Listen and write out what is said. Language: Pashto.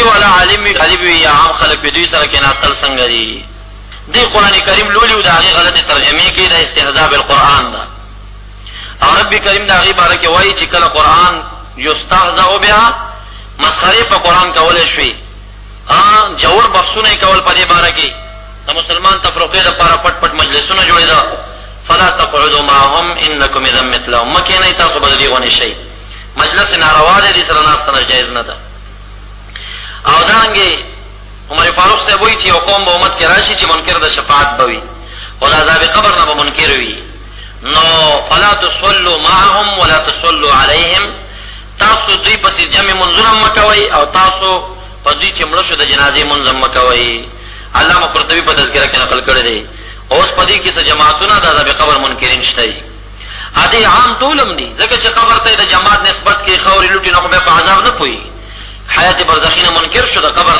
والا عالم وي غریب وي یا عام خلک په دوی سره کې ناستل څنګه دي دی قرآن کریم لولي او د هغې غلطې ترجمې کې د استهزاء بالقرآن ده او رب کریم د هغې باره کې وایي چې کله قرآن یستهزأ بها مسخرې په قرآن کولی شوي جوړ بحثونه یې کول په دې باره کې د مسلمان تفرقې دپاره پټ پټ مجلسونه جوړېده فلا تقعدوا معهم انکم اذا مثلهم مه کښېنئ تاسو به د دې غونې شئ مجلس ناروا دی دې سره ناستنه جایز نه ده او دارنګې عمر فاروق صاحب وایي چې یو قوم به امت کې راشي چې منکر د شفاعت به وي او د عذاب قبر نه به منکر وي نو فلا تصلوا معهم ولا تصلوا علیهم تاسو دوی پسې جمع منځونه مه کوئ او تاسو په دوی چې مړه شو د جنازې منځ هم مه کوئ علامه قرطبي په تذکره کې نقل کړی دی اوس په دې کې څه جماعتونه د عذاب قبر منکرین شته دي عادي عام ټول هم دي ځکه چې قبر ته د جماعت نسبت کې خاورې لوټي نو خو بیا په عذاب نه پوهېږي حیات برزخي نه منکر شو د قبر